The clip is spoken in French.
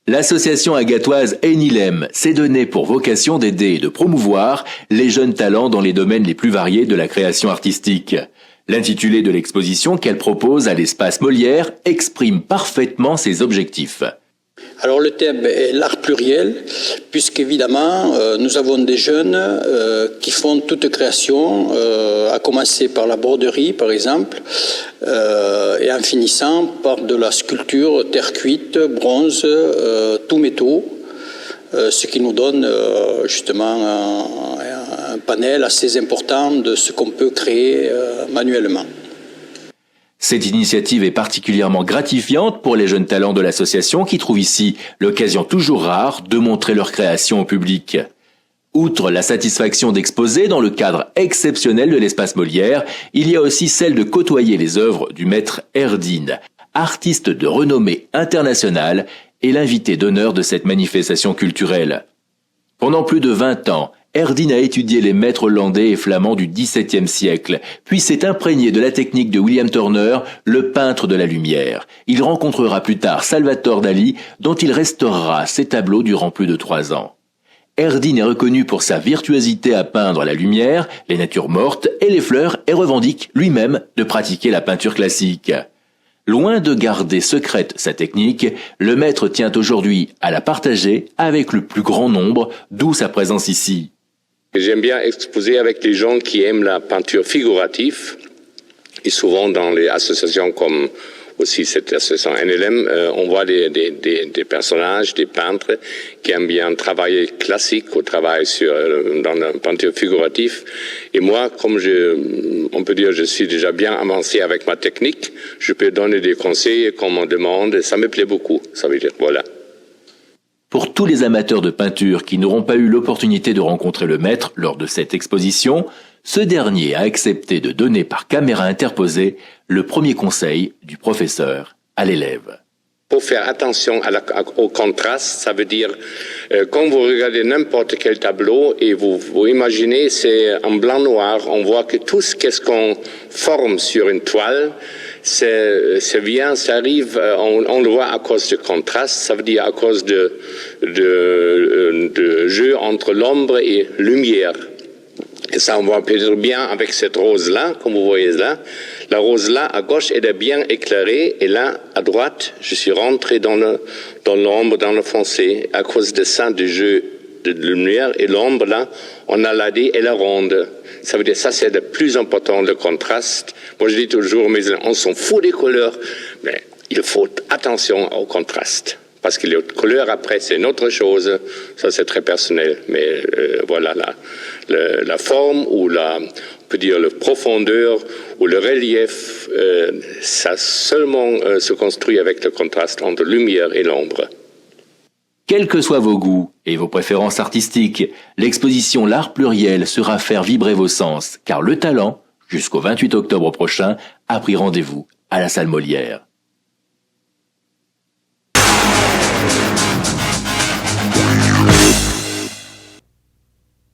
L'association agatoise Enilem s'est donnée pour vocation d'aider et de promouvoir les jeunes talents dans les domaines les plus variés de la création artistique. L'intitulé de l'exposition qu'elle propose à l'espace Molière exprime parfaitement ses objectifs. Alors le thème est l'art pluriel, puisqu'évidemment nous avons des jeunes qui font toute création, à commencer par la broderie par exemple, et en finissant par de la sculpture, terre cuite, bronze, tout métaux, ce qui nous donne justement un panel assez important de ce qu'on peut créer manuellement. Cette initiative est particulièrement gratifiante pour les jeunes talents de l'association qui trouvent ici l'occasion toujours rare de montrer leur création au public. Outre la satisfaction d'exposer dans le cadre exceptionnel de l'espace Molière, il y a aussi celle de côtoyer les œuvres du maître Erdine, artiste de renommée internationale et l'invité d'honneur de cette manifestation culturelle. Pendant plus de 20 ans, Erdine a étudié les maîtres hollandais et flamands du XVIIe siècle, puis s'est imprégné de la technique de William Turner, le peintre de la lumière. Il rencontrera plus tard Salvatore Dali, dont il restaurera ses tableaux durant plus de 3 ans. Erdine est reconnu pour sa virtuosité à peindre la lumière, les natures mortes et les fleurs et revendique lui-même de pratiquer la peinture classique. Loin de garder secrète sa technique, le maître tient aujourd'hui à la partager avec le plus grand nombre, d'où sa présence ici. J'aime bien exposer avec les gens qui aiment la peinture figurative, et souvent dans les associations comme aussi cette association NLM, on voit des personnages, des peintres qui aiment bien travailler classique ou travailler dans la peinture figurative. Et moi, comme on peut dire, je suis déjà bien avancé avec ma technique, je peux donner des conseils comme on demande, et ça me plaît beaucoup. Ça veut dire, voilà. Pour tous les amateurs de peinture qui n'auront pas eu l'opportunité de rencontrer le maître lors de cette exposition, ce dernier a accepté de donner par caméra interposée le premier conseil du professeur à l'élève. Il faut faire attention au contraste, ça veut dire quand vous regardez n'importe quel tableau et vous imaginez c'est en blanc-noir, on voit que tout ce qu'on forme sur une toile, ça vient, ça arrive, on le voit à cause du contraste, ça veut dire à cause de jeu entre l'ombre et lumière. Et ça, on voit peut-être bien avec cette rose-là, comme vous voyez là. La rose-là, à gauche, elle est bien éclairée. Et là, à droite, je suis rentré dans l'ombre, dans le foncé. À cause de ça, du jeu de lumière et l'ombre, là, on a la dé et la ronde. Ça veut dire ça, c'est le plus important, le contraste. Moi, je dis toujours, mais on s'en fout des couleurs. Mais il faut attention au contraste. Parce que les couleurs, après, c'est une autre chose. Ça, c'est très personnel. Mais voilà, la forme ou on peut dire la profondeur ou le relief, ça seulement se construit avec le contraste entre lumière et l'ombre. Quels que soient vos goûts et vos préférences artistiques, l'exposition L'Art Pluriel sera faire vibrer vos sens, car le talent, jusqu'au 28 octobre prochain, a pris rendez-vous à la salle Molière.